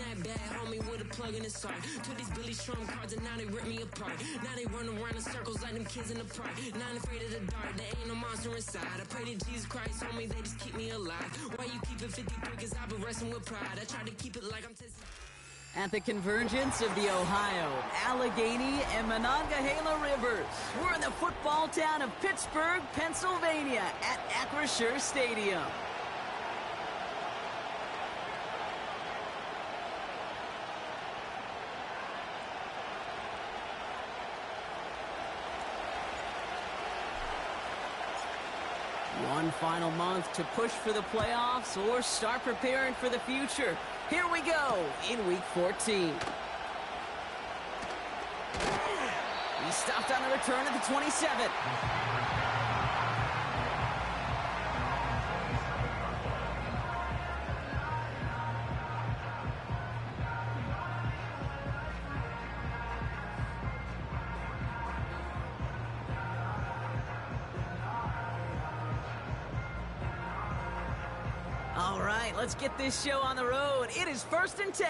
that bad, homie, with a plug in his heart. Took these Billy Trump cards and now they rip me apart. Now they run around in circles like them kids in the park. Now I'm afraid of the dark, there ain't no monster inside. I pray to Jesus Christ, homie, they just keep me alive. Why you keep it 53? Cause I've been wrestling with pride. I try to keep it like I'm testing. At the convergence of the Ohio, Allegheny, and Monongahela Rivers, we're in the football town of Pittsburgh, Pennsylvania at Acrisure Stadium. One final month to push for the playoffs or start preparing for the future. Here we go in Week 14. He stopped on the return at the 27. All right, let's get this show on the road. It is 1st and 10.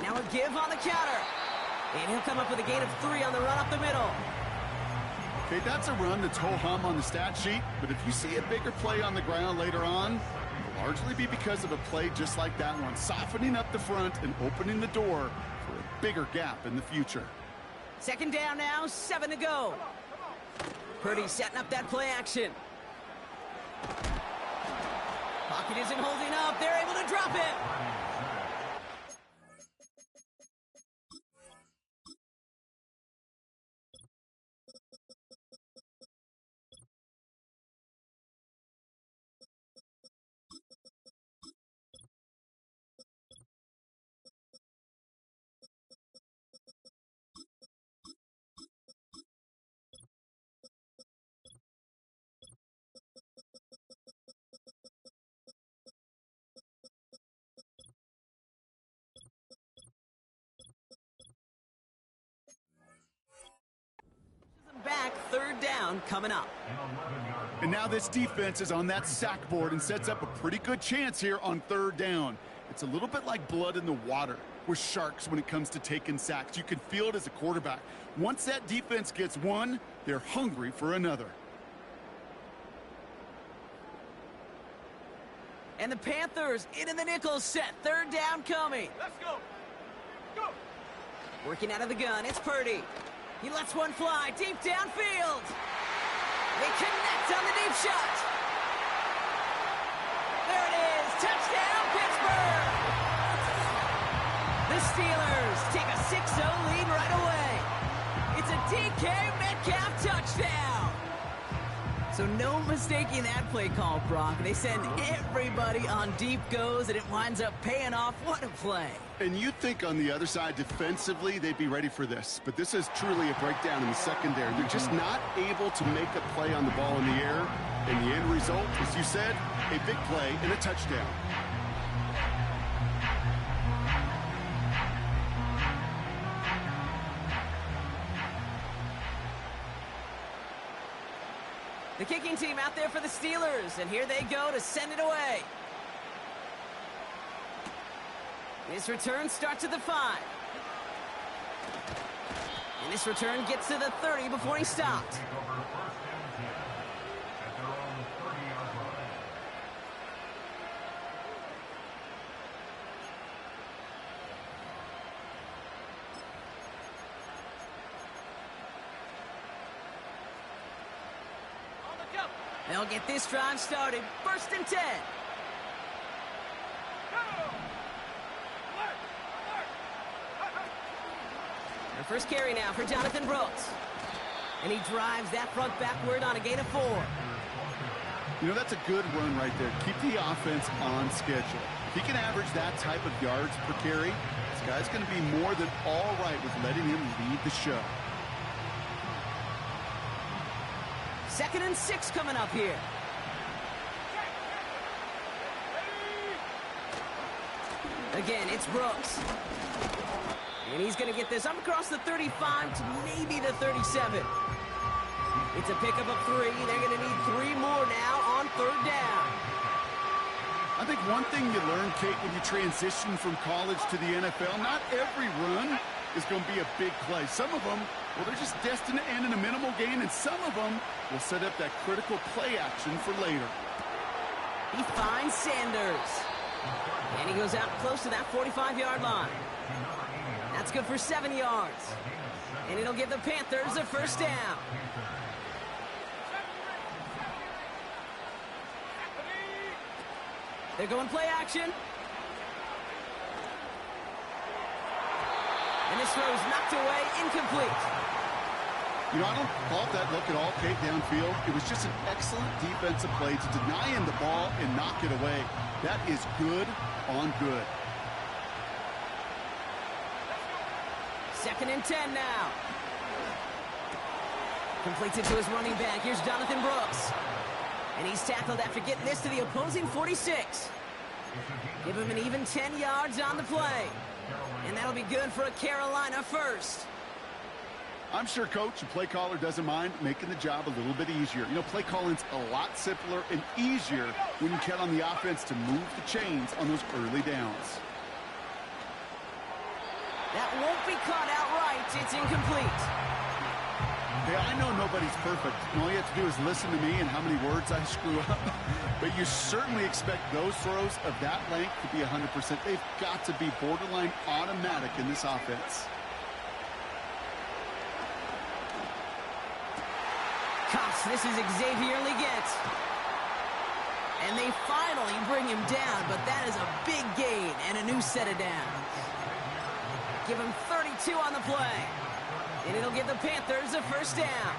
Now a give on the counter. And he'll come up with a gain of 3 on the run up the middle. Okay, that's a run that's ho-hum on the stat sheet, but if you see a bigger play on the ground later on, it'll largely be because of a play just like that one, softening up the front and opening the door for a bigger gap in the future. 2nd down now, 7 to go. Purdy setting up that play action. Pocket isn't holding up. They're able to drop it. Back, 3rd down coming up. And now this defense is on that sack board and sets up a pretty good chance here on 3rd down. It's a little bit like blood in the water. We're sharks when it comes to taking sacks. You can feel it as a quarterback. Once that defense gets one, they're hungry for another. And the Panthers into the nickel set. 3rd down coming. Let's go. Go. Working out of the gun, it's Purdy. He lets one fly deep downfield. They connect on the deep shot. There it is. Touchdown, Pittsburgh. The Steelers take a 6-0 lead right away. It's a DK Metcalf touchdown. So no mistaking that play call, Brock. They send everybody on deep goes, and it winds up paying off. What a play. And you'd think on the other side, defensively, they'd be ready for this. But this is truly a breakdown in the secondary. They're just not able to make a play on the ball in the air. And the end result, as you said, a big play and a touchdown. The kicking team out there for the Steelers, and here they go to send it away. This return starts at the 5. And this return gets to the 30 before he stopped. They'll get this drive started. 1st and 10. Their first carry now for Jonathan Brooks. And he drives that front backward on a gain of 4. You know, that's a good run right there. Keep the offense on schedule. If he can average that type of yards per carry, this guy's going to be more than all right with letting him lead the show. 2nd and 6 coming up here. Again, it's Brooks. And he's going to get this up across the 35 to maybe the 37. It's a pickup of 3. They're going to need 3 more now on 3rd down. I think one thing you learn, Kate, when you transition from college to the NFL, not every run is going to be a big play. Some of them, well, they're just destined to end in a minimal gain, and some of them will set up that critical play action for later. He finds Sanders. And he goes out close to that 45-yard line. That's good for 7 yards. And it'll give the Panthers a first down. They're going play action. And this throw is knocked away, incomplete. You know, I don't fault that look at all, Kate, downfield. It was just an excellent defensive play to deny him the ball and knock it away. That is good on good. 2nd and 10 now. Completes it to his running back. Here's Jonathan Brooks. And he's tackled after getting this to the opposing 46. Give him an even 10 yards on the play. And that'll be good for a Carolina first. I'm sure Coach and play caller doesn't mind making the job a little bit easier. You know, play calling's a lot simpler and easier when you count on the offense to move the chains on those early downs. That won't be caught outright. It's incomplete. Hey, I know nobody's perfect. And all you have to do is listen to me and how many words I screw up. But you certainly expect those throws of that length to be 100%. They've got to be borderline automatic in this offense. Cops, this is Xavier Legette. And they finally bring him down, but that is a big gain and a new set of downs. Give him 32 on the play. And it'll give the Panthers a first down.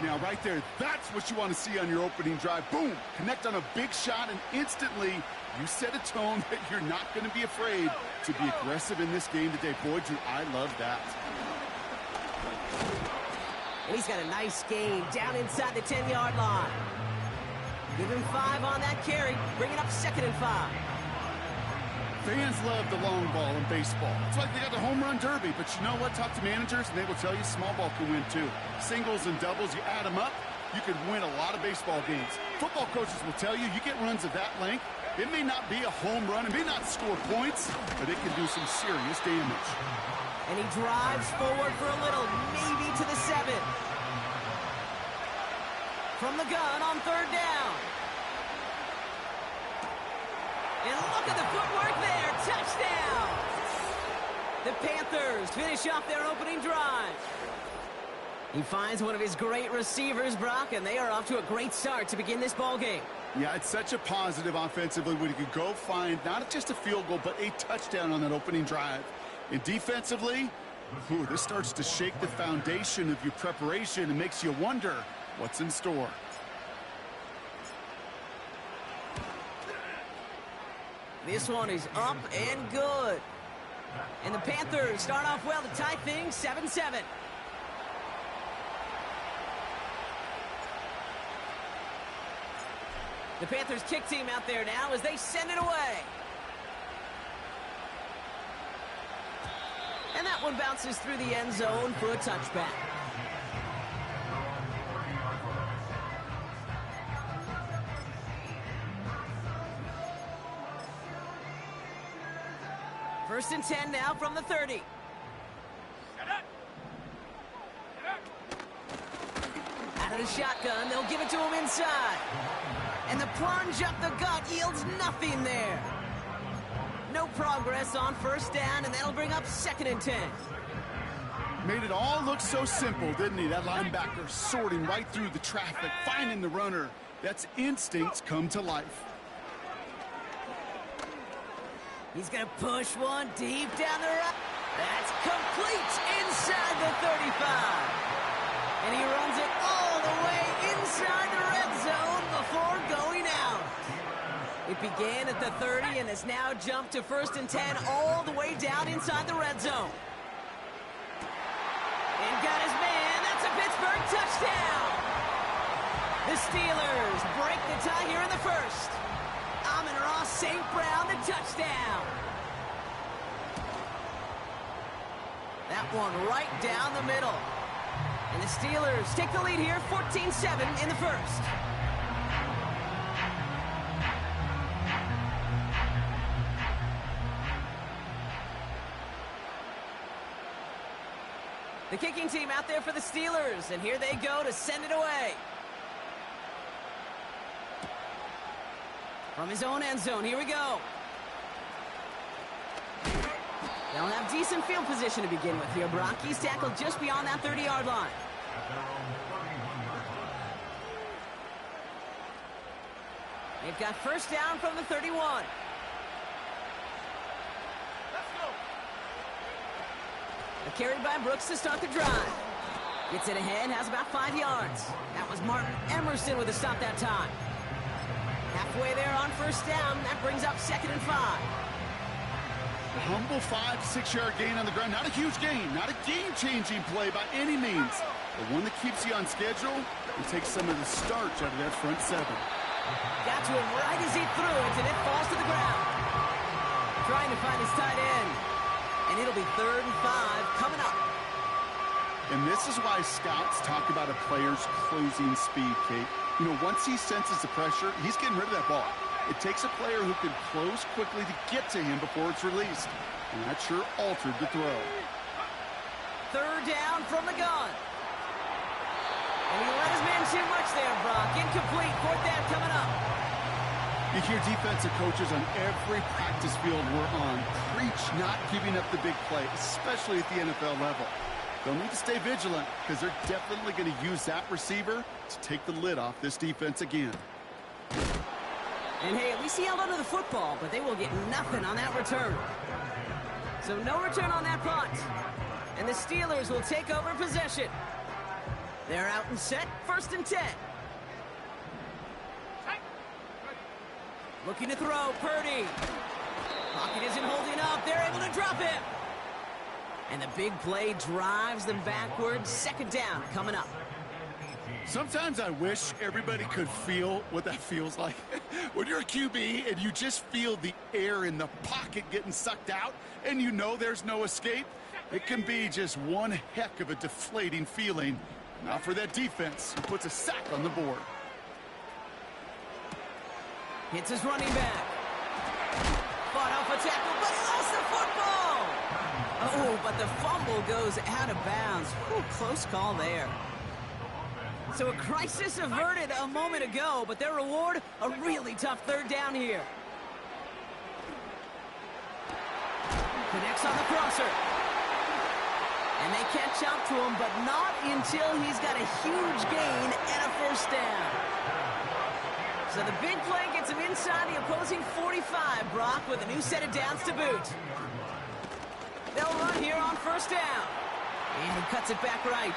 Now, right there, that's what you want to see on your opening drive. Boom! Connect on a big shot, and instantly you set a tone that you're not going to be afraid to be aggressive in this game today. Boy, Drew, I love that. And he's got a nice gain down inside the 10-yard line. Give him 5 on that carry. Bring it up 2nd and 5. Fans love the long ball in baseball. It's like they got the home run derby, but you know what? Talk to managers, and they will tell you small ball can win too. Singles and doubles, you add them up, you could win a lot of baseball games. Football coaches will tell you, you get runs of that length, it may not be a home run, it may not score points, but it can do some serious damage. And he drives forward for a little, maybe to the 7. From the gun on 3rd down. And look at the footwork there. Touchdown! The Panthers finish off their opening drive. He finds one of his great receivers, Brock, and they are off to a great start to begin this ball game. Yeah, it's such a positive offensively when you can go find not just a field goal, but a touchdown on that opening drive. And defensively, this starts to shake the foundation of your preparation and makes you wonder what's in store. This one is up and good. And the Panthers start off well to tie things 7-7. The Panthers kick team out there now as they send it away. And that one bounces through the end zone for a touchback. First and 10 now from the 30. Out of the shotgun, they'll give it to him inside. And the plunge up the gut yields nothing there. No progress on 1st down, and that'll bring up 2nd and 10. Made it all look so simple, didn't he? That linebacker sorting right through the traffic, finding the runner. That's instincts come to life. He's going to push one deep down the right. That's complete inside the 35. And he runs it all the way inside the red zone before going out. It began at the 30 and has now jumped to 1st and 10 all the way down inside the red zone. And got his man. That's a Pittsburgh touchdown. The Steelers break the tie here in the 1st. Amon-Ra St. Brown, the touchdown. That one right down the middle. And the Steelers take the lead here, 14-7 in the 1st. The kicking team out there for the Steelers, and here they go to send it away. From his own end zone, here we go. They'll have decent field position to begin with here, Brock. He's tackled just beyond that 30-yard line. They've got first down from the 31. Let's go. A carry by Brooks to start the drive. Gets it ahead, has about 5 yards. That was Martin Emerson with a stop that time. Halfway there on first down. That brings up 2nd and 5. A humble 5 to 6 yard gain on the ground. Not a huge gain, not a game-changing play by any means, but one that keeps you on schedule and takes some of the starch out of that front 7. Got to him right as he threw it, and it falls to the ground. Trying to find his tight end. And it'll be 3rd and 5 coming up. And this is why scouts talk about a player's closing speed, Kate. You know, once he senses the pressure, he's getting rid of that ball. It takes a player who can close quickly to get to him before it's released. And that sure altered the throw. 3rd down from the gun. And he let his man too much there, Brock. Incomplete. 4th down coming up. You hear defensive coaches on every practice field we're on preach not giving up the big play, especially at the NFL level. They'll need to stay vigilant because they're definitely going to use that receiver to take the lid off this defense again. And hey, at least he held onto the football, but they will get nothing on that return. So no return on that punt. And the Steelers will take over possession. They're out and set, 1st and 10. Looking to throw, Purdy. Pocket isn't holding up. They're able to drop it. And the big play drives them backwards. 2nd down coming up. Sometimes I wish everybody could feel what that feels like. When you're a QB and you just feel the air in the pocket getting sucked out and you know there's no escape, it can be just one heck of a deflating feeling. Not for that defense, who puts a sack on the board. Hits his running back. Fought off a tackle, but he lost the football. Oh, but the fumble goes out of bounds. Ooh, close call there. So a crisis averted a moment ago, but their reward, a really tough 3rd down here. Connects on the crosser. And they catch up to him, but not until he's got a huge gain and a 1st down. So the big play gets him inside the opposing 45, Brock, with a new set of downs to boot. They'll run here on 1st down. And he cuts it back right.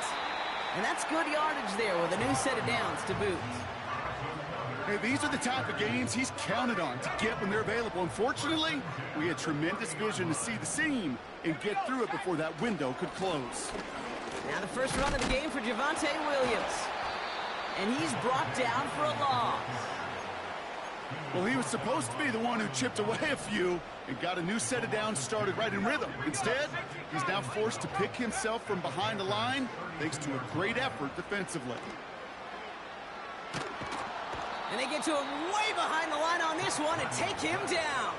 And that's good yardage there with a new set of downs to boot. Hey, these are the type of gains he's counted on to get when they're available. Unfortunately, we had tremendous vision to see the seam and get through it before that window could close. Now the first run of the game for Javonte Williams. And he's brought down for a loss. Well, he was supposed to be the one who chipped away a few and got a new set of downs started right in rhythm. Instead, he's now forced to pick himself from behind the line thanks to a great effort defensively. And they get to him way behind the line on this one and take him down.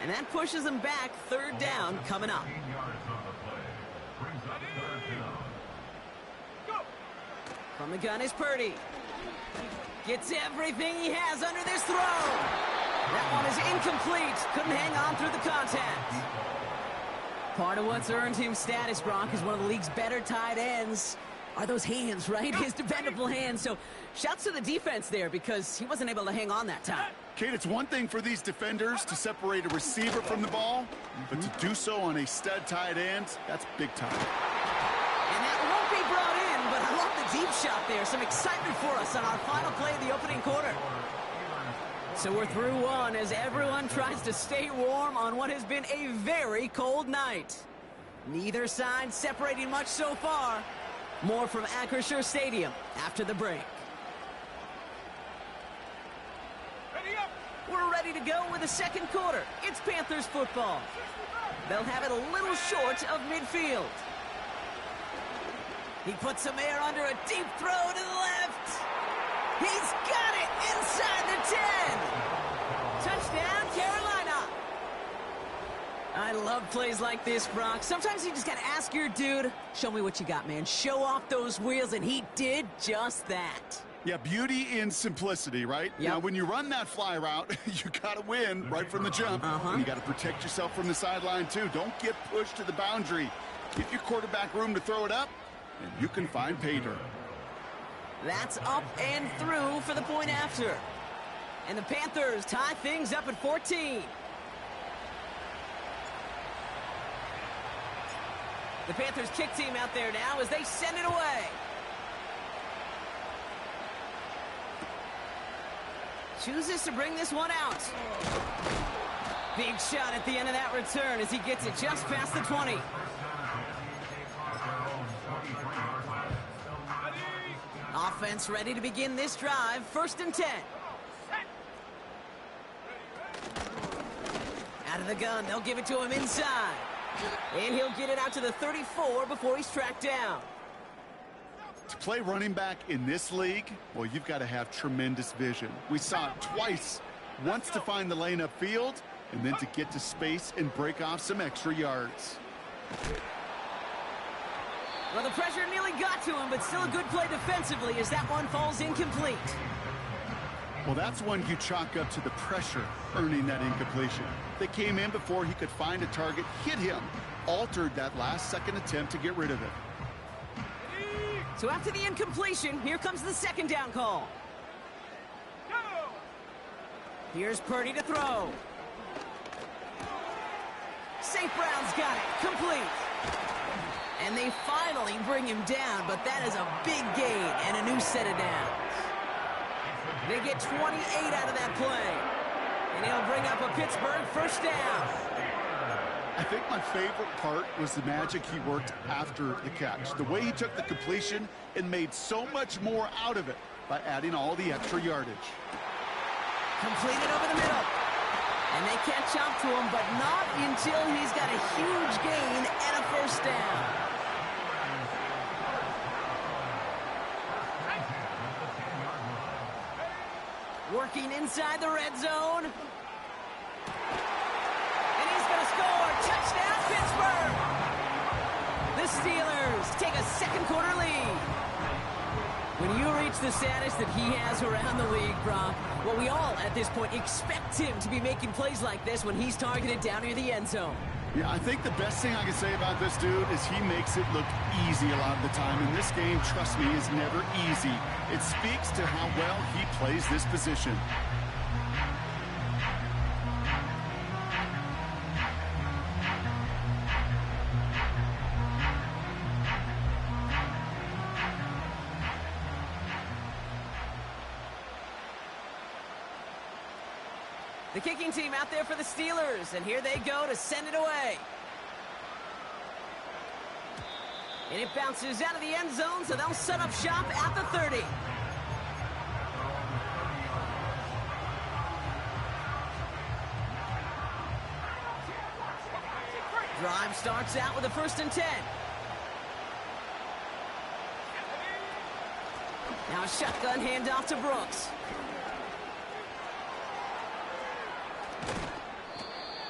And that pushes him back. 3rd down coming up. From the gun is Purdy. Gets everything he has under this throw. That one is incomplete. Couldn't hang on through the contact. Part of what's earned him status, Brock, is one of the league's better tight ends. Are those hands, right? His dependable hands. So shouts to the defense there because he wasn't able to hang on that time. Kate, it's one thing for these defenders to separate a receiver from the ball, but to do so on a stud tight end, that's big time. And that won't be brought in, but I love the deep shot there. Some excitement for us on our final play of the opening quarter. So we're through one as everyone tries to stay warm on what has been a very cold night. Neither side separating much so far. More from Acrisure Stadium after the break. Ready up. We're ready to go with the 2nd quarter. It's Panthers football. They'll have it a little short of midfield. He puts some air under a deep throw to the left. He's got it inside the 10. Touchdown, Carolina. I love plays like this, Brock. Sometimes you just gotta ask your dude, show me what you got, man. Show off those wheels, and he did just that. Yeah, beauty in simplicity, right? Yep. Now, when you run that fly route, you got to win right from the jump. And you got to protect yourself from the sideline, too. Don't get pushed to the boundary. Give your quarterback room to throw it up, and you can find pay dirt. That's up and through for the point after. And the Panthers tie things up at 14. The Panthers kick team out there now as they send it away. Chooses to bring this one out. Big shot at the end of that return as he gets it just past the 20. Offense ready to begin this drive. 1st and 10. Out of the gun, they'll give it to him inside. And he'll get it out to the 34 before he's tracked down. To play running back in this league, well, you've got to have tremendous vision. We saw it twice. Once to find the lane upfield, and then to get to space and break off some extra yards. Well, the pressure nearly got to him, but still a good play defensively as that one falls incomplete. Well, that's one you chalk up to the pressure earning that incompletion. They came in before he could find a target, hit him, altered that last-second attempt to get rid of it. So after the incompletion, here comes the 2nd down call. Here's Purdy to throw. St. Brown's got it, complete. And they finally bring him down, but that is a big gain and a new set of downs. They get 28 out of that play. And he'll bring up a Pittsburgh 1st down. I think my favorite part was the magic he worked after the catch. The way he took the completion and made so much more out of it by adding all the extra yardage. Completed over the middle. And they catch up to him, but not until he's got a huge gain and a 1st down. Working inside the red zone. And he's going to score. Touchdown, Pittsburgh! The Steelers take a 2nd quarter lead. When you reach the status that he has around the league, Brock, well, we all at this point expect him to be making plays like this when he's targeted down near the end zone. Yeah, I think the best thing I can say about this dude is he makes it look easy a lot of the time. And this game, trust me, is never easy. It speaks to how well he plays this position. The kicking team out there for the Steelers, and here they go to send it away. And it bounces out of the end zone, so they'll set up shop at the 30. Drive starts out with a 1st and 10. Now a shotgun handoff to Brooks.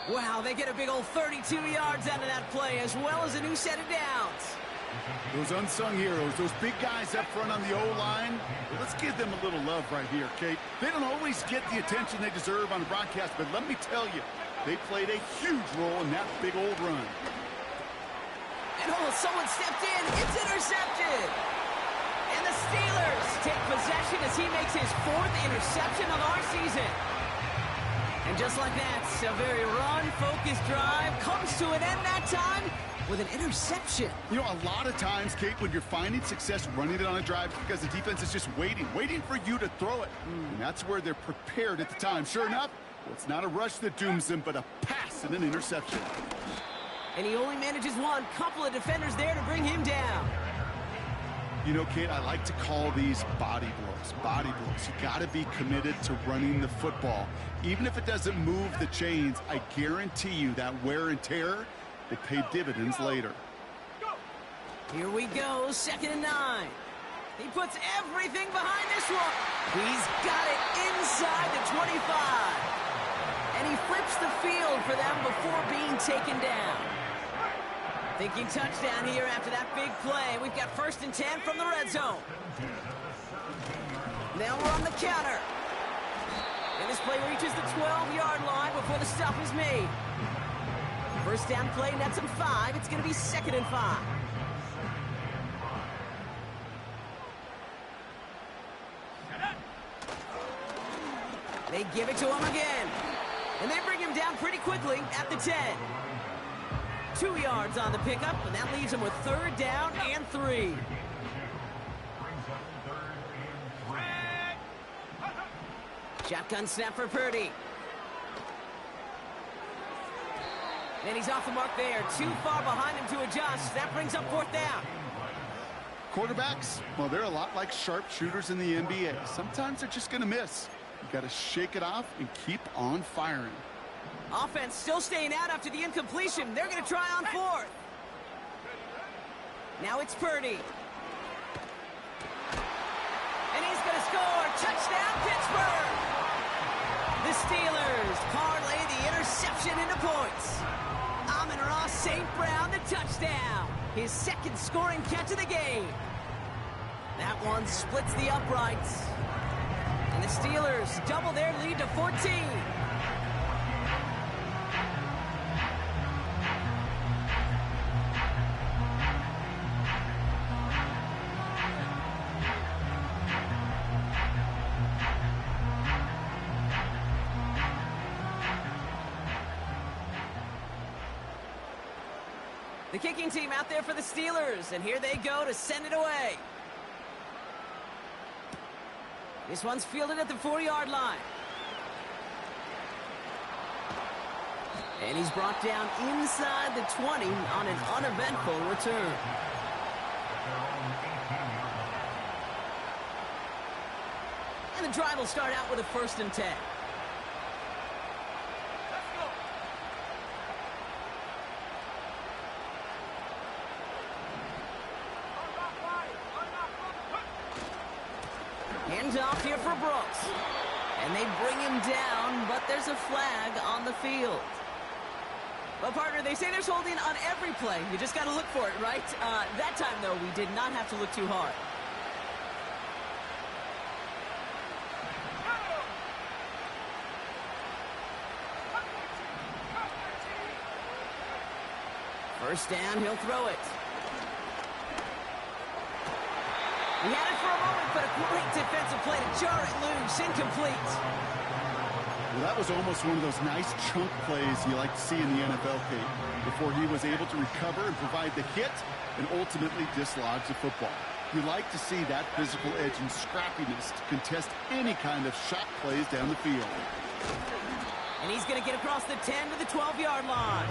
Wow, they get a big old 32 yards out of that play, as well as a new set of downs. Those unsung heroes, those big guys up front on the O-line, well, let's give them a little love right here, Kate. They don't always get the attention they deserve on the broadcast, but let me tell you, they played a huge role in that big old run. And someone stepped in. It's intercepted. And the Steelers take possession as he makes his 4th interception of our season. And just like that, a very run-focused drive comes to an end that time with an interception. You know, a lot of times, Kate, when you're finding success running it on a drive because the defense is just waiting for you to throw it. And that's where they're prepared at the time. Sure enough, well, it's not a rush that dooms them, but a pass and an interception. And he only manages one. Couple of defenders there to bring him down. You know, Kate, I like to call these body blows. Body blows. You got to be committed to running the football. Even if it doesn't move the chains, I guarantee you that wear and tear will pay dividends later. Here we go, 2nd and 9. He puts everything behind this one. He's got it inside the 25. And he flips the field for them before being taken down. Thinking touchdown here after that big play. We've got 1st and 10 from the red zone. Now we're on the counter. And this play reaches the 12-yard line before the stop is made. First down play, nets them 5. It's going to be 2nd and 5. They give it to him again. And they bring him down pretty quickly at the 10. 2 yards on the pickup, and that leaves him with 3rd down and 3. Shotgun snap for Purdy. And he's off the mark there. Too far behind him to adjust. That brings up 4th down. Quarterbacks, well, they're a lot like sharpshooters in the NBA. Sometimes they're just going to miss. You got to shake it off and keep on firing. Offense still staying out after the incompletion. They're going to try on 4th. Now it's Purdy. And he's going to score. Touchdown, Pittsburgh. The Steelers parlay the interception into points. Amon-Ra St. Brown, the touchdown. His 2nd scoring catch of the game. That one splits the uprights. And the Steelers double their lead to 14. The kicking team out there for the Steelers, and here they go to send it away. This one's fielded at the 4-yard line. And he's brought down inside the 20 on an uneventful return. And the drive will start out with a 1st and 10. Hands off here for Brooks. And they bring him down, but there's a flag on the field. Well, partner, they say there's holding on every play. You just got to look for it, right? That time, though, we did not have to look too hard. First down, he'll throw it. He had it for a moment, but a great defensive play to jar it loose. Incomplete. Well, that was almost one of those nice chunk plays you like to see in the NFL, Kate, before he was able to recover and provide the hit and ultimately dislodge the football. You like to see that physical edge and scrappiness to contest any kind of shot plays down the field. And he's going to get across the 10 to the 12-yard line.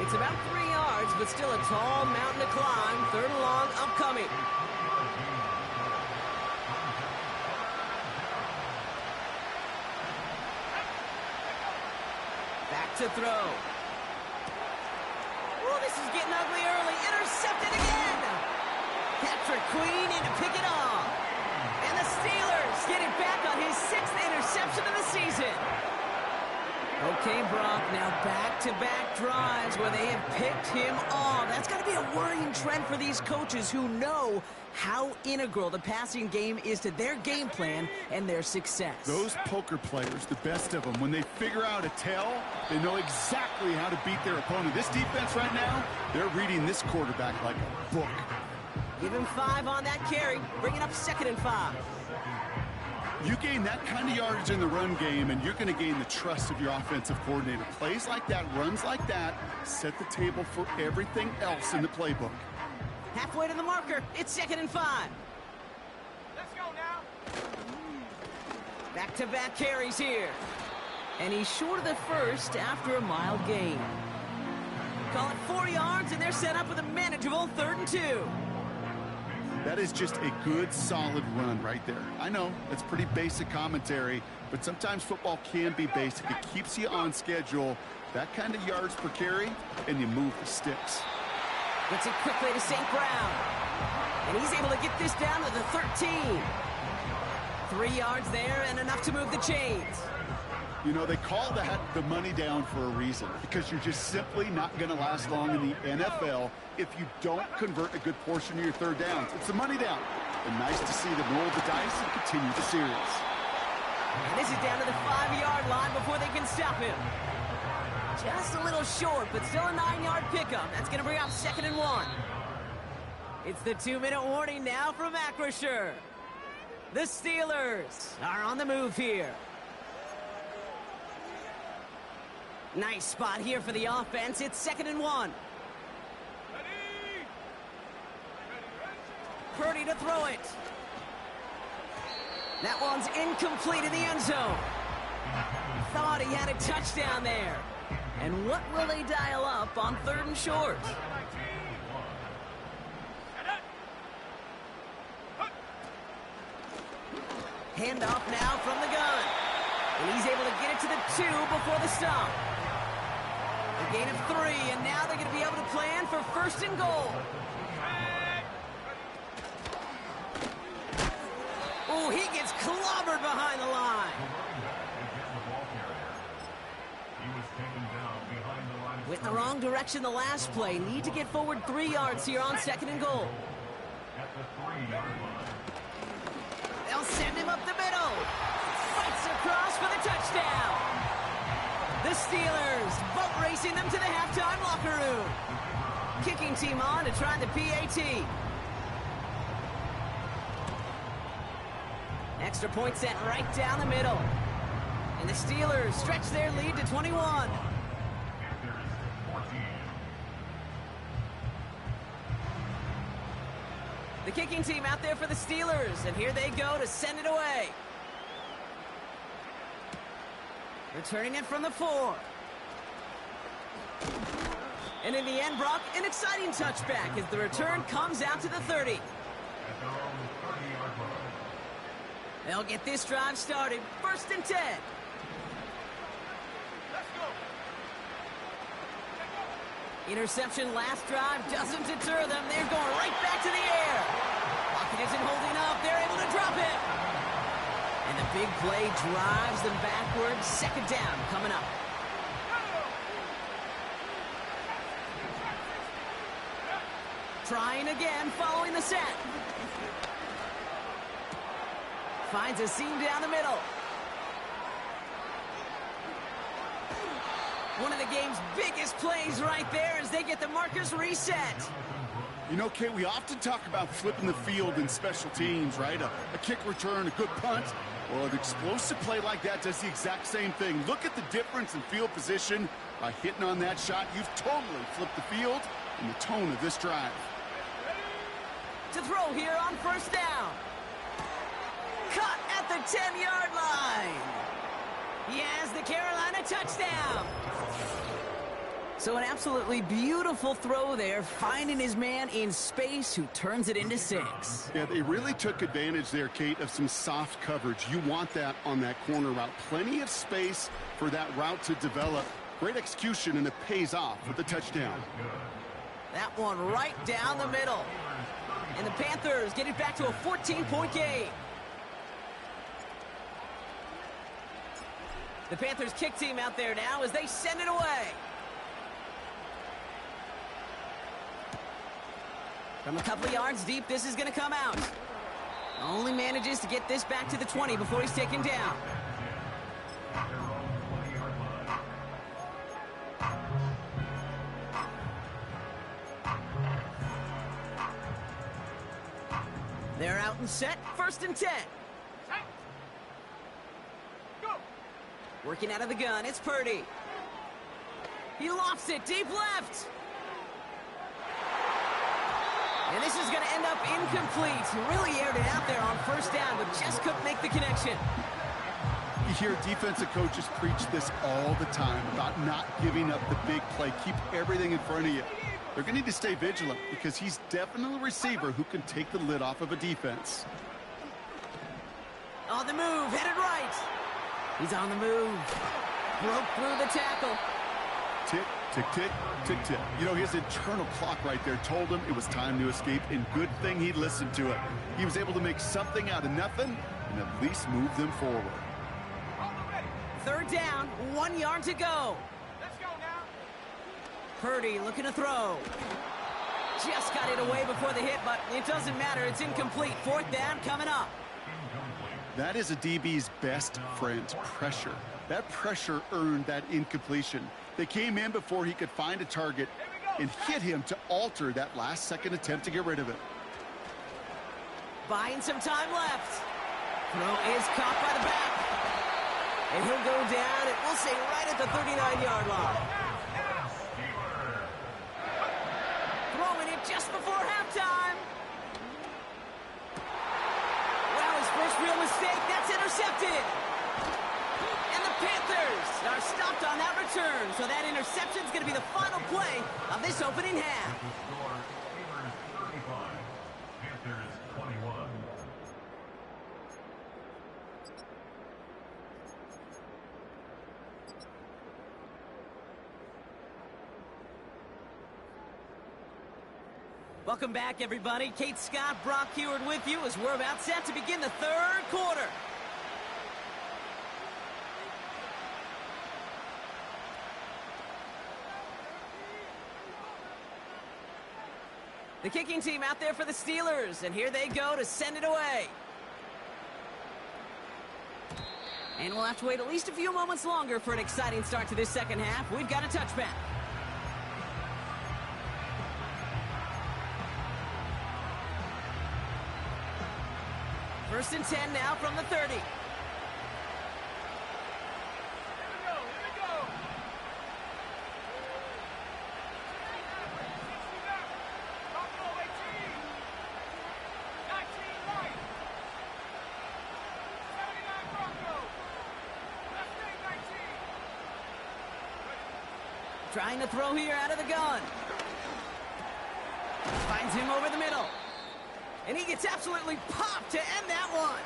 It's about 3 yards, but still a tall mountain to climb. 3rd and long upcoming. Back to throw. Oh, this is getting ugly early. Intercepted again. Patrick Queen in to pick it off. And the Steelers get it back on his 6th interception of the season. Okay, Brock, now back-to-back drives where they have picked him off. That's got to be a worrying trend for these coaches who know how integral the passing game is to their game plan and their success. Those poker players, the best of them, when they figure out a tell, they know exactly how to beat their opponent. This defense right now, they're reading this quarterback like a book. Give him 5 on that carry, bring it up 2nd and 5. You gain that kind of yardage in the run game, and you're going to gain the trust of your offensive coordinator. Plays like that, runs like that, set the table for everything else in the playbook. Halfway to the marker, it's 2nd and 5. Let's go now. Back-to-back carries here. And he's short of the first after a mild gain. Call it 4 yards, and they're set up with a manageable 3rd and 2. That is just a good, solid run right there. I know, that's pretty basic commentary, but sometimes football can be basic. It keeps you on schedule. That kind of yards per carry, and you move the sticks. Gets it quickly to St. Brown. And he's able to get this down to the 13. 3 yards there and enough to move the chains. You know, they call that the money down for a reason, because you're just simply not going to last long in the NFL if you don't convert a good portion of your third downs. It's the money down. And nice to see them roll the dice and continue the series. And this is down to the 5-yard line before they can stop him. Just a little short, but still a 9-yard pickup. That's going to bring up 2nd and 1. It's the 2-minute warning now from Acrisure. The Steelers are on the move here. Nice spot here for the offense. It's 2nd and 1. Purdy to throw it. That one's incomplete in the end zone. Thought he had a touchdown there. And what will they dial up on 3rd and short? Handoff now from the gun. And he's able to get it to the 2 before the stop. A gain of 3, and now they're going to be able to plan for 1st and goal. Oh, he gets clobbered behind the line. Went in the wrong direction the last play. Need to get forward 3 yards here on 2nd and goal. They'll send him up the middle. Fights across for the touchdown. The Steelers boat racing them to the halftime locker room. Kicking team on to try the PAT. Extra point set right down the middle. And the Steelers stretch their lead to 21. The kicking team out there for the Steelers, and here they go to send it away. Returning it from the 4. And in the end, Brock, an exciting touchback as the return comes out to the 30. They'll get this drive started. 1st and 10. Let's go. Interception last drive doesn't deter them. They're going right back to the air. Pocket isn't holding up. They're able to drop it. And the big play drives them backwards. 2nd down coming up. Trying again following the set. Finds a seam down the middle. One of the game's biggest plays right there as they get the markers reset. You know, Kate, we often talk about flipping the field in special teams, right? A kick return, a good punt. Well, an explosive play like that does the exact same thing. Look at the difference in field position. By hitting on that shot, you've totally flipped the field and the tone of this drive. To throw here on 1st down. Cut at the 10-yard line. He has the Carolina touchdown. So an absolutely beautiful throw there, finding his man in space who turns it into 6. Yeah, they really took advantage there, Kate, of some soft coverage. You want that on that corner route. Plenty of space for that route to develop. Great execution, and it pays off with the touchdown. That one right down the middle. And the Panthers get it back to a 14-point game. The Panthers kick team out there now as they send it away. From a couple of yards deep, this is going to come out. Only manages to get this back to the 20 before he's taken down. They're out and set. 1st and 10. Working out of the gun, it's Purdy. He lofts it deep left. And this is going to end up incomplete. He really aired it out there on 1st down, but just couldn't make the connection. You hear defensive coaches preach this all the time about not giving up the big play. Keep everything in front of you. They're going to need to stay vigilant because he's definitely a receiver who can take the lid off of a defense. On the move, headed right. He's on the move. Broke through the tackle. Tick, tick, tick, tick, tick. You know, his internal clock right there told him it was time to escape, and good thing he listened to it. He was able to make something out of nothing and at least move them forward. Third down, 1 yard to go. Let's go now. Purdy looking to throw. Just got it away before the hit, but it doesn't matter. It's incomplete. Fourth down coming up. That is a DB's best friend, pressure. That pressure earned that incompletion. They came in before he could find a target and hit him to alter that last-second attempt to get rid of it. Buying some time left. Throw is caught by the back. And he'll go down, and we'll say right at the 39-yard line. Throwing it just before halftime. Wow, his first real mistake. That's intercepted. And the Panthers are stopped on that return. So that interception is going to be the final play of this opening half. Panthers 21. Welcome back, everybody. Kate Scott, Brock Huard with you as we're about set to begin the third quarter. The kicking team out there for the Steelers, and here they go to send it away. And we'll have to wait at least a few moments longer for an exciting start to this second half. We've got a touchback. First and 10 now from the 30. Here we go. Buffalo 18. 19 right. 79 Broncos. Left wing 19. Trying to throw here out of the gun. Finds him over the middle. And he gets absolutely popped to end that one.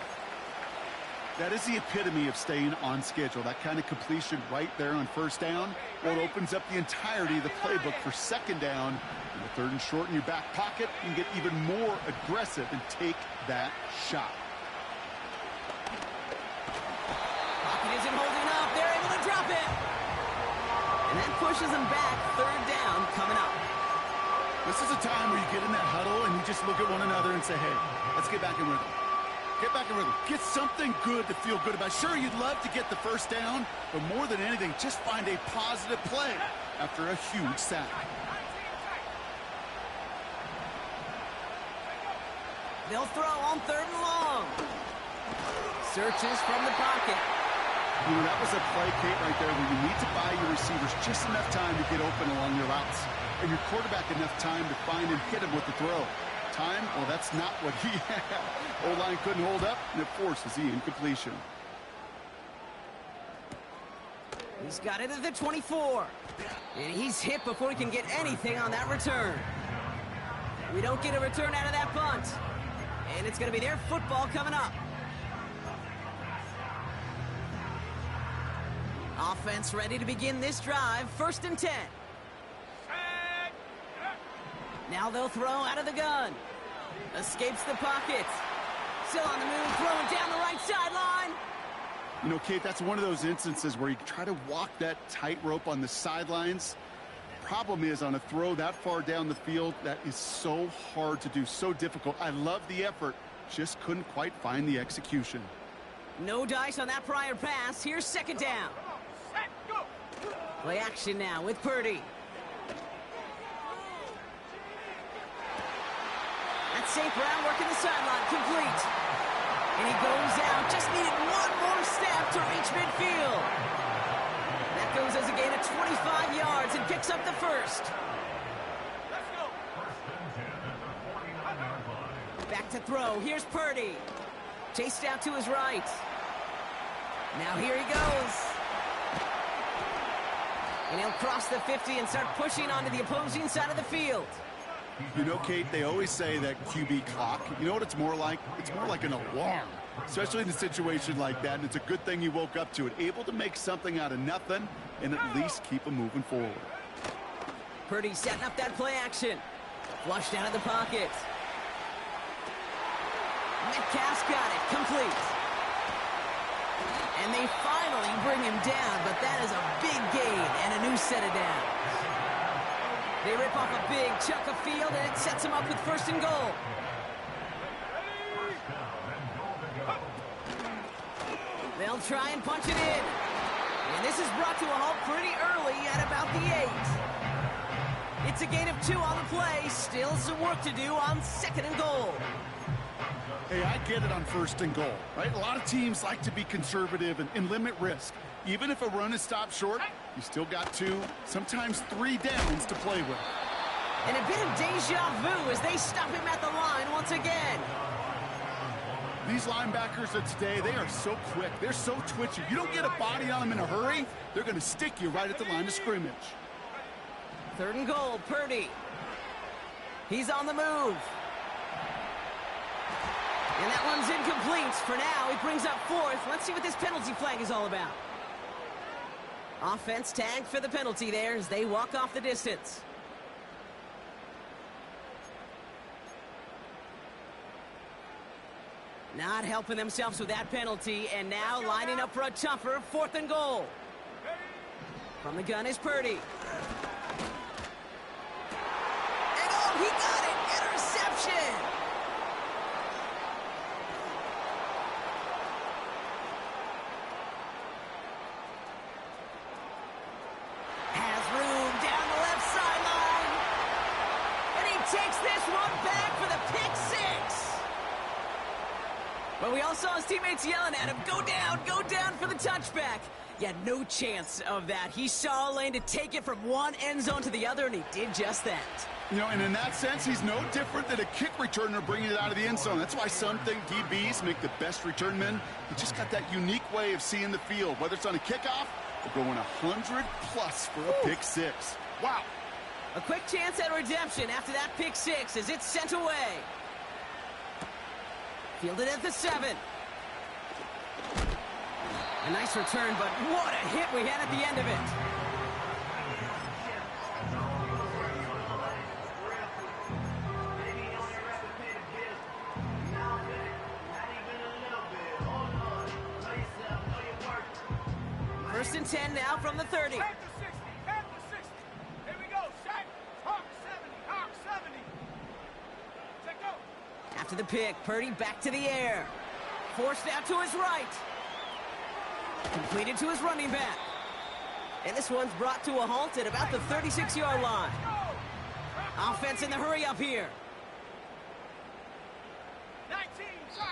That is the epitome of staying on schedule. That kind of completion right there on first down. Well, it opens up the entirety of the playbook for second down. And the third and short in your back pocket, you can get even more aggressive and take that shot. Pocket isn't holding up. They're able to drop it. And that pushes them back. Third down coming up. This is a time where you get in that huddle and you just look at one another and say, hey, let's get back in rhythm. Get back in rhythm. Get something good to feel good about. Sure, you'd love to get the first down, but more than anything, just find a positive play after a huge sack. They'll throw on third and long. Searches from the pocket. You know, that was a play, Kate, right there where you need to buy your receivers just enough time to get open along your routes. And your quarterback enough time to find and hit him with the throw. Time? Well, that's not what he had. O-line couldn't hold up, and it forces the incompletion. He's got it at the 24. And he's hit before he can get anything on that return. We don't get a return out of that punt. And it's going to be their football coming up. Offense ready to begin this drive. First and 10. Now they'll throw out of the gun. Escapes the pocket. Still on the move, throwing down the right sideline. You know, Kate, that's one of those instances where you try to walk that tightrope on the sidelines. Problem is, on a throw that far down the field, that is so hard to do, so difficult. I love the effort, just couldn't quite find the execution. No dice on that prior pass. Here's second down. Set, go. Play action now with Purdy. That's St. Brown working the sideline, complete. And he goes out, just needed one more step to reach midfield. That goes as a gain of 25 yards and picks up the first. Let's go. Back to throw, here's Purdy. Chased out to his right. Now here he goes. And he'll cross the 50 and start pushing onto the opposing side of the field. You know, Kate, they always say that QB clock, you know what it's more like? It's more like an alarm, especially in a situation like that. And it's a good thing you woke up to it, able to make something out of nothing and at least keep them moving forward. Purdy setting up that play action. Flushed out of the pocket. Metcalf's got it, complete. And And they finally bring him down, but that is a big gain and a new set of downs. They rip off a big chunk of field, and it sets them up with 1st and goal. They'll try and punch it in. And this is brought to a halt pretty early at about the 8. It's a gain of 2 on the play. Still some work to do on 2nd and goal. Hey, I get it on 1st and goal, right? A lot of teams like to be conservative and limit risk. Even if a run is stopped short, you still got 2, sometimes 3 downs to play with. And a bit of deja vu as they stop him at the line once again. These linebackers of today, they are so quick. They're so twitchy. You don't get a body on them in a hurry, they're going to stick you right at the line of scrimmage. 3rd and goal, Purdy. He's on the move. And that one's incomplete. For now, he brings up 4th. Let's see what this penalty flag is all about. Offense tagged for the penalty there as they walk off the distance. Not helping themselves with that penalty, and now lining up for a tougher 4th and goal. From the gun is Purdy. And oh, he got it! Interception! Has room down the left sideline. And he takes this one back for the pick 6. But we all saw his teammates yelling at him, go down for the touchback. Yeah, no chance of that. He saw a lane to take it from one end zone to the other, and he did just that. You know, and in that sense, he's no different than a kick returner bringing it out of the end zone. That's why some think DBs make the best return men. He just got that unique way of seeing the field, whether it's on a kickoff or going 100+ for a pick 6. Wow. A quick chance at redemption after that pick 6 as it's sent away. Fielded at the 7. A nice return, but what a hit we had at the end of it. First and 10 now from the 30. At the 60, at the 60. Here we go, Shaq. Hawk 70. Set go. After the pick, Purdy back to the air. Forced out to his right. Completed to his running back. And this one's brought to a halt at about the 36-yard line. Offense in the hurry up here. 19,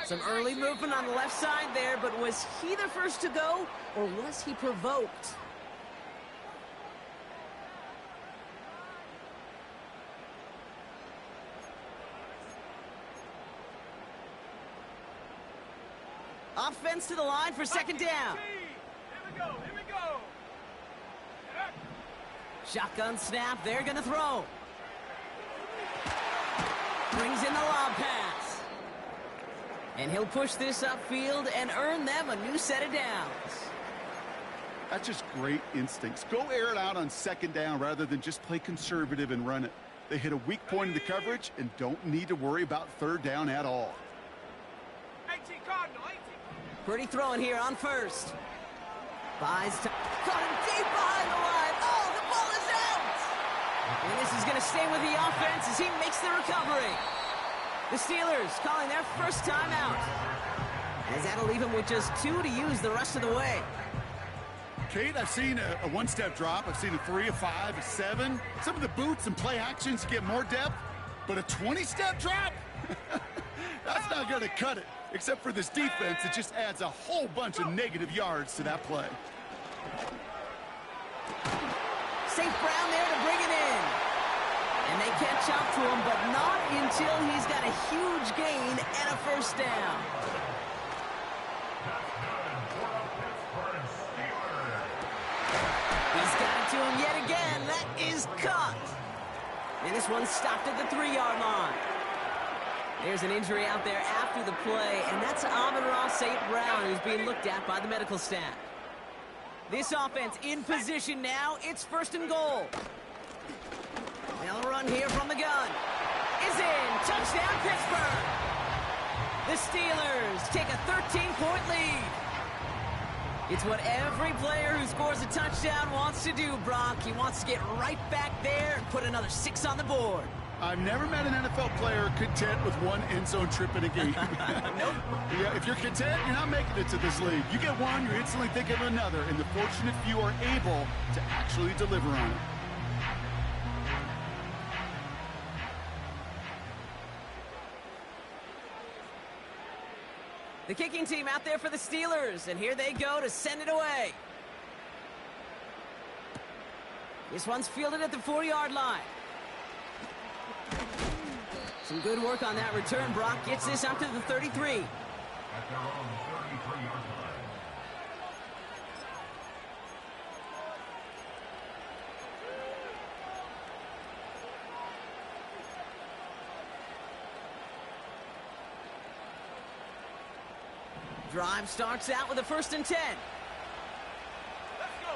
Some early movement on the left side there, but was he the first to go, or was he provoked? Offense to the line for 2nd down. Here we go. Shotgun snap, they're gonna throw. Brings in the lob pass. And he'll push this upfield and earn them a new set of downs. That's just great instincts. Go air it out on 2nd down rather than just play conservative and run it. They hit a weak point in the coverage and don't need to worry about 3rd down at all. 18 Cardinal, 18. Purdy throwing here on 1st. Buys time. Caught him deep behind the line. Oh, the ball is out! And this is going to stay with the offense as he makes the recovery. The Steelers calling their first timeout. As that'll leave him with just 2 to use the rest of the way. Kate, I've seen a 1-step drop. I've seen a 3, a 5, a 7. Some of the boots and play actions get more depth, but a 20-step drop? That's not going to cut it. Except for this defense, it just adds a whole bunch of negative yards to that play. St. Brown there to bring it in. And they catch up to him, but not until he's got a huge gain and a 1st down. He's got it to him yet again. That is cut. And this one stopped at the 3-yard line. There's an injury out there after the play, and that's Amon-Ra St. Brown, who's being looked at by the medical staff. This offense in position now. It's 1st and goal. They'll run here from the gun. Is in. Touchdown, Pittsburgh. The Steelers take a 13-point lead. It's what every player who scores a touchdown wants to do, Brock. He wants to get right back there and put another 6 on the board. I've never met an NFL player content with one end zone trip in a game. Nope. Yeah, if you're content, you're not making it to this league. You get one, you're instantly thinking of another, and the fortunate few are able to actually deliver on it. The kicking team out there for the Steelers, and here they go to send it away. This one's fielded at the 4-yard line. Some good work on that return. Brock gets this out to the 33. At their own 33-yard line. Drive starts out with a 1st and 10. Let's go.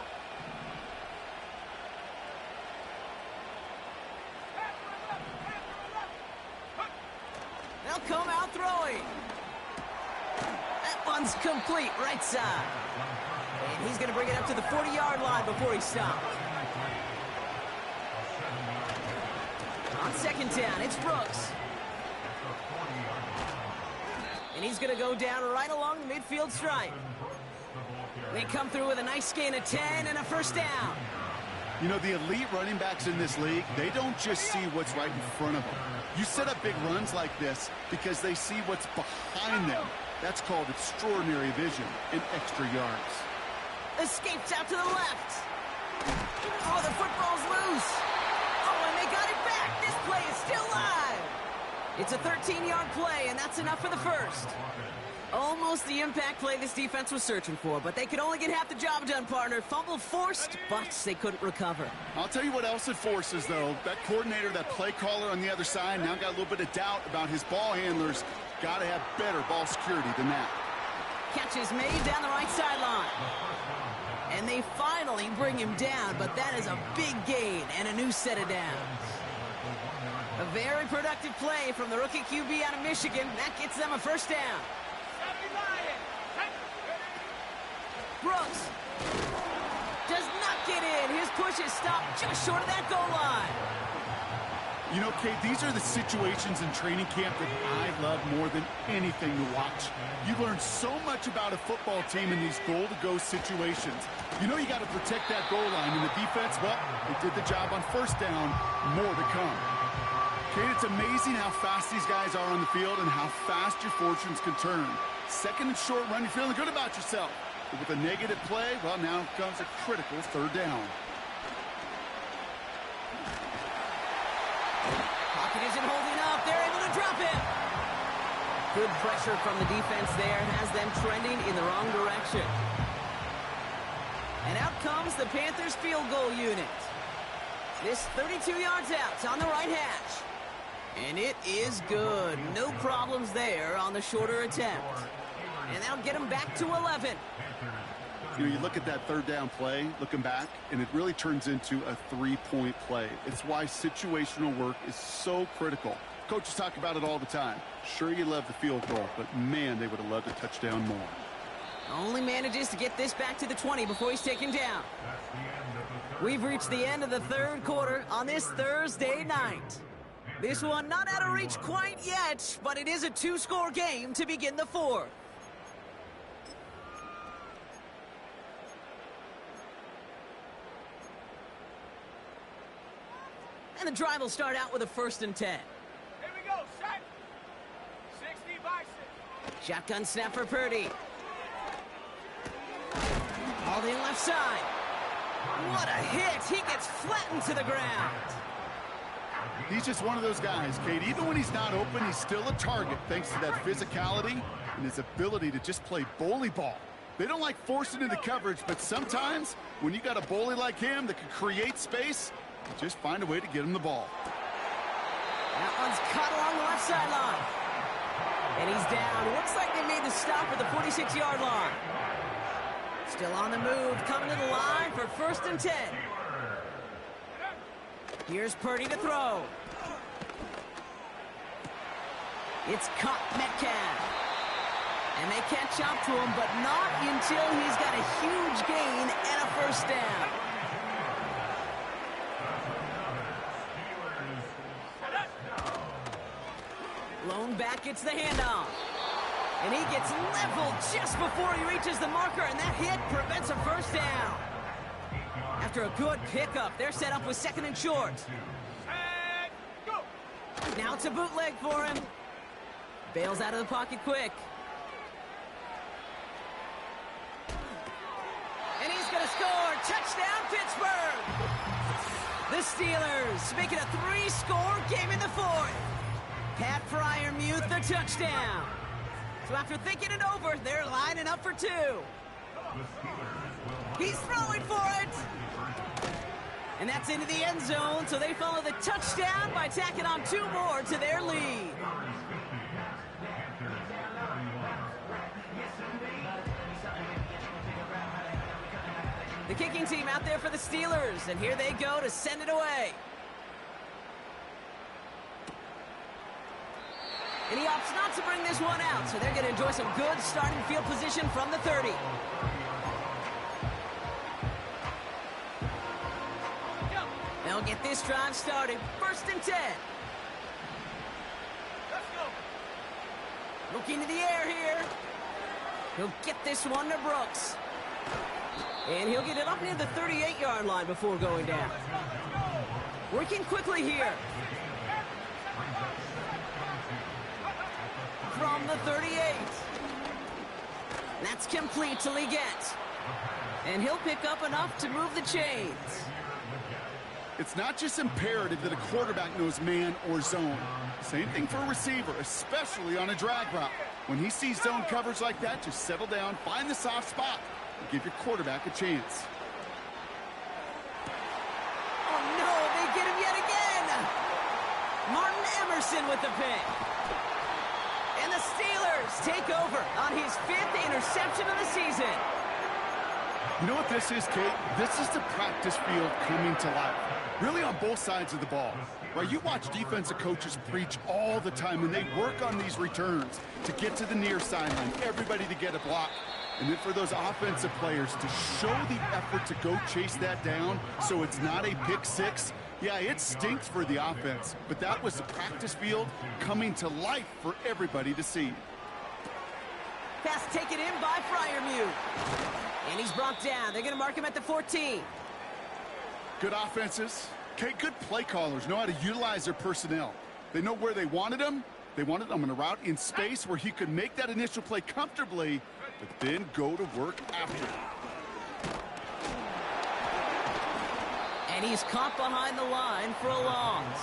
They'll come out throwing. That one's complete, right side. And he's going to bring it up to the 40-yard line before he stops. On 2nd down, it's Brooks. And he's going to go down right along the midfield stripe. They come through with a nice gain of 10 and a 1st down. You know, the elite running backs in this league, they don't just see what's right in front of them. You set up big runs like this because they see what's behind them. That's called extraordinary vision and extra yards. Escapes out to the left. Oh, the football's loose. Oh, and they got it back. This play is still live. It's a 13-yard play, and that's enough for the 1st. Almost the impact play this defense was searching for, but they could only get half the job done, partner. Fumble forced, but they couldn't recover. I'll tell you what else it forces, though. That coordinator, that play caller on the other side, now got a little bit of doubt about his ball handlers. Got to have better ball security than that. Catch is made down the right sideline. And they finally bring him down, but that is a big gain and a new set of downs. A very productive play from the rookie QB out of Michigan. That gets them a 1st down. Brooks does not get in. His push is stopped just short of that goal line. You know, Kate, these are the situations in training camp that I love more than anything to watch. You learn so much about a football team in these goal-to-go situations. You know you got to protect that goal line, and the defense, well, they did the job on 1st down. More to come. Kate, it's amazing how fast these guys are on the field and how fast your fortunes can turn. 2nd and short run, you're feeling good about yourself. But with a negative play, well, now comes a critical 3rd down. Pocket isn't holding up. They're able to drop it. Good pressure from the defense there has them trending in the wrong direction. And out comes the Panthers field goal unit. This 32 yards out. It's on the right hash. And it is good. No problems there on the shorter attempt. And that'll get them back to 11. You know, you look at that 3rd down play, looking back, and it really turns into a 3-point play. It's why situational work is so critical. Coaches talk about it all the time. Sure, you love the field goal, but man, they would have loved a touchdown more. Only manages to get this back to the 20 before he's taken down. We've reached the end of the 3rd quarter on this Thursday night. This one not out of reach quite yet, but it is a 2-score game to begin the 4th. And the drive will start out with a 1st and 10. Here we go, set. 60 by 6. Shotgun snap for Purdy. All in left side. What a hit. He gets flattened to the ground. He's just one of those guys, Kate. Even when he's not open, he's still a target thanks to that physicality and his ability to just play bully ball. They don't like forcing into coverage, but sometimes when you got a bully like him that can create space, you just find a way to get him the ball. That one's cut along the left sideline. And he's down. Looks like they made the stop at the 46-yard line. Still on the move, coming to the line for 1st and 10. Here's Purdy to throw. It's caught Metcalf. And they catch up to him, but not until he's got a huge gain and a first down. Lone back gets the handoff. And he gets leveled just before he reaches the marker, and that hit prevents a first down. After a good pickup, they're set up with second and short. And go. Now it's a bootleg for him. Bails out of the pocket quick. And he's going to score. Touchdown, Pittsburgh! The Steelers make it a 3-score game in the fourth. Pat Freiermuth, the touchdown. So after thinking it over, they're lining up for two. He's throwing for it. And that's into the end zone, so they follow the touchdown by tacking on 2 more to their lead. The kicking team out there for the Steelers, and here they go to send it away. And he opts not to bring this one out, so they're going to enjoy some good starting field position from the 30. They'll get this drive started. 1st and 10. Let's go. Looking to the air here. He'll get this one to Brooks. And he'll get it up near the 38-yard line before going down. Working quickly here. From the 38. That's complete till he gets. And he'll pick up enough to move the chains. It's not just imperative that a quarterback knows man or zone. Same thing for a receiver, especially on a drag route. When he sees zone coverage like that, just settle down, find the soft spot, and give your quarterback a chance. Oh no, they get him yet again! Martin Emerson with the pick. And the Steelers take over on his 5th interception of the season. You know what this is, Kate? This is the practice field coming to life. Really on both sides of the ball. Right, you watch defensive coaches preach all the time when they work on these returns to get to the near sideline, everybody to get a block. And then for those offensive players to show the effort to go chase that down so it's not a pick six. Yeah, it stinks for the offense, but that was the practice field coming to life for everybody to see. Pass taken in by Freiermuth. And he's brought down. They're going to mark him at the 14. Good offenses. Okay, good play callers know how to utilize their personnel. They know where they wanted them. They wanted them in a route in space where he could make that initial play comfortably, but then go to work after. And he's caught behind the line for a loss.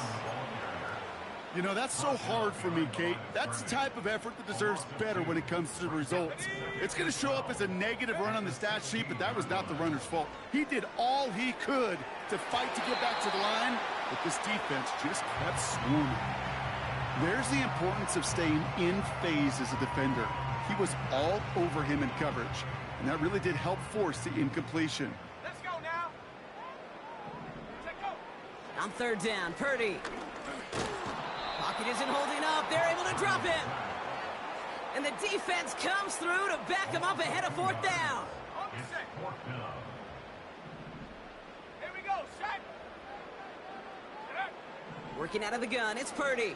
You know, that's so hard for me, Kate. That's the type of effort that deserves better when it comes to the results. It's going to show up as a negative run on the stat sheet, but that was not the runner's fault. He did all he could to fight to get back to the line, but this defense just kept swarming. There's the importance of staying in phase as a defender. He was all over him in coverage, and that really did help force the incompletion. Let's go now. Let's go. On 3rd down, Purdy. Pocket isn't holding up. They're able to drop him. And the defense comes through to back him up ahead of 4th down. On the set. Here we go, set. Working out of the gun, it's Purdy.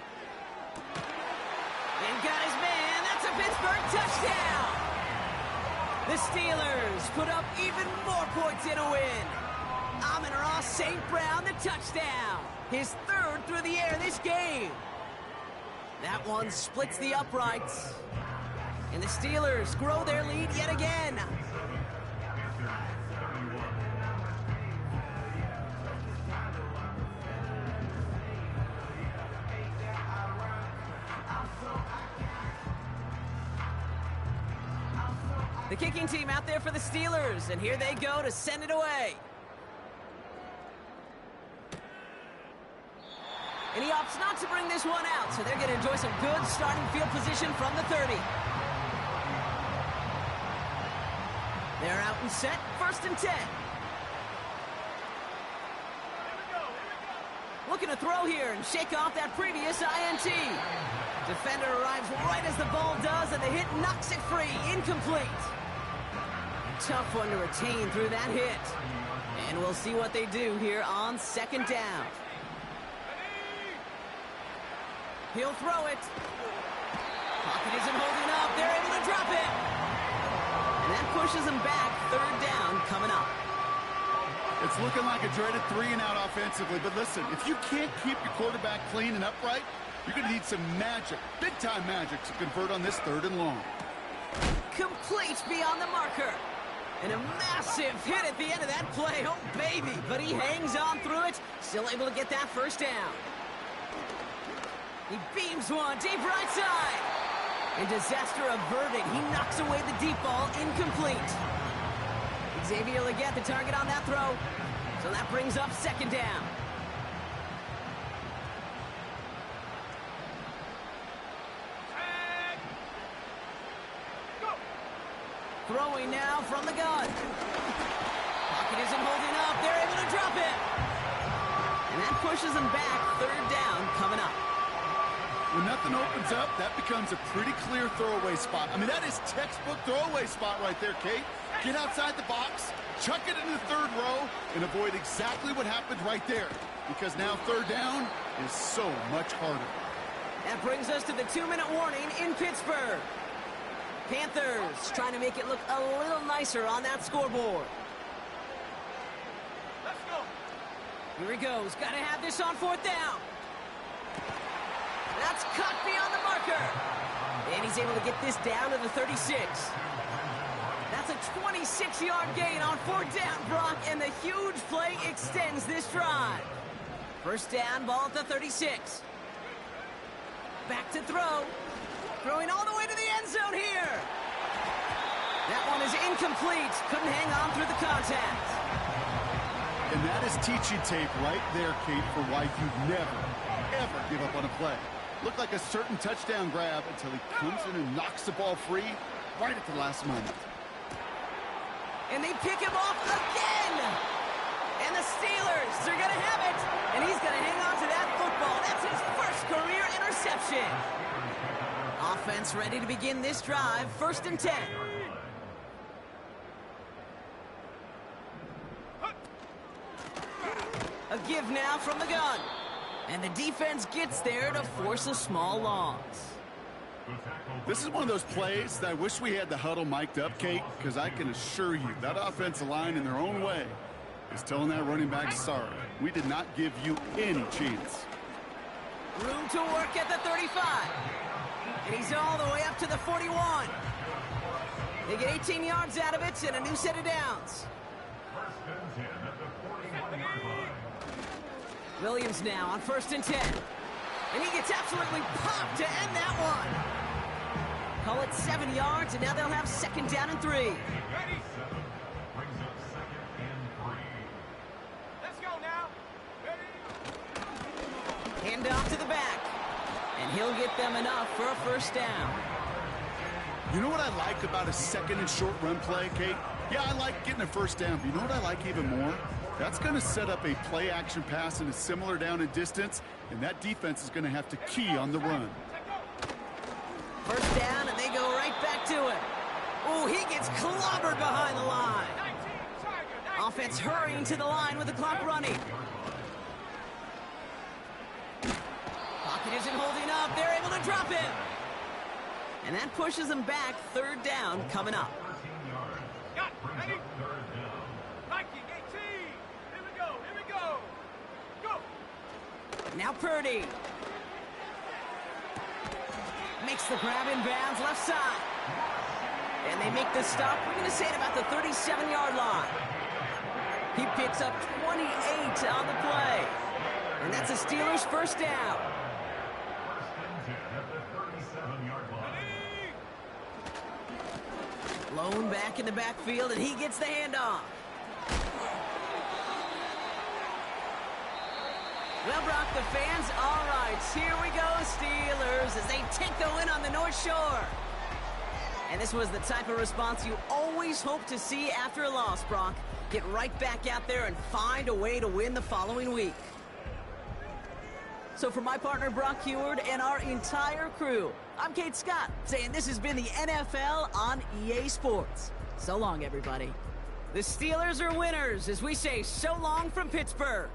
And got his man. That's a Pittsburgh touchdown. The Steelers put up even more points in a win. Amon-Ra St. Brown, the touchdown. His 3rd through the air this game. That one splits the uprights. And the Steelers grow their lead yet again. The kicking team out there for the Steelers, and here they go to send it away. And he opts not to bring this one out, so they're going to enjoy some good starting field position from the 30. They're out and set, 1st and 10. Looking to throw here and shake off that previous INT. Defender arrives right as the ball does, and the hit knocks it free. Incomplete. Tough one to retain through that hit. And we'll see what they do here on second down. He'll throw it. Pocket isn't holding up. They're able to drop it. And that pushes them back. Third down coming up. It's looking like a dreaded 3-and-out offensively, but listen, if you can't keep your quarterback clean and upright, you're going to need some magic, big-time magic, to convert on this 3rd and long. Complete beyond the marker. And a massive hit at the end of that play. Oh, baby. But he hangs on through it. Still able to get that first down. He beams one deep right side. And disaster averted. He knocks away the deep ball. Incomplete. Xavier Legette, the target on that throw. So that brings up second down. Throwing now from the gun. Pocket isn't holding up. They're able to drop it. And that pushes them back. Third down coming up. When nothing opens up, that becomes a pretty clear throwaway spot. I mean, that is textbook throwaway spot right there, Kate. Get outside the box, chuck it into the 3rd row, and avoid exactly what happened right there. Because now 3rd down is so much harder. That brings us to the 2-minute warning in Pittsburgh. Panthers trying to make it look a little nicer on that scoreboard. Let's go. Here he goes. Got to have this on 4th down. That's cut beyond the marker. And he's able to get this down to the 36. That's a 26-yard gain on 4th down, Brock, and the huge play extends this drive. First down, ball at the 36. Back to throw. Throwing all the way to the end zone here. That one is incomplete. Couldn't hang on through the contact. And that is teaching tape right there, Kate, for why you never, ever give up on a play. Looked like a certain touchdown grab until he comes in and knocks the ball free right at the last moment. And they pick him off again. And the Steelers are going to have it. And he's going to hang on to that football. That's his first career interception. Offense ready to begin this drive. 1st and 10. A give now from the gun. And the defense gets there to force a small loss. This is one of those plays that I wish we had the huddle mic'd up, Kate, because I can assure you that offensive line in their own way is telling that running back, sorry, we did not give you any chance. Room to work at the 35. And he's all the way up to the 41. They get 18 yards out of it and a new set of downs. Williams now on 1st and 10. And he gets absolutely popped to end that one. Call it 7 yards, and now they'll have 2nd down and 3. Ready? Let's go now. Ready? Hand off to the back. And he'll get them enough for a first down. You know what I like about a 2nd and short run play, Kate? Yeah, I like getting a first down, but you know what I like even more? That's going to set up a play-action pass in a similar down and distance, and that defense is going to have to key on the run. First down, and they go right back to it. Oh, he gets clobbered behind the line. Offense hurrying to the line with the clock running. Pocket isn't holding up. They're able to drop it. And that pushes them back. 3rd down coming up. Got it. Ready? Viking 18. Here we go. Here we go. Go. Now Purdy. Makes the grab in bounds left side. And they make the stop. We're going to say it about the 37-yard line. He picks up 28 on the play. And that's a Steelers first down. Lone back in the backfield, and he gets the handoff. Well, Brock, the fans, all right, here we go, Steelers, as they take the win on the North Shore. And this was the type of response you always hope to see after a loss, Brock. Get right back out there and find a way to win the following week. So for my partner Brock Heward and our entire crew, I'm Kate Scott, saying this has been the NFL on EA Sports. So long, everybody. The Steelers are winners as we say so long from Pittsburgh.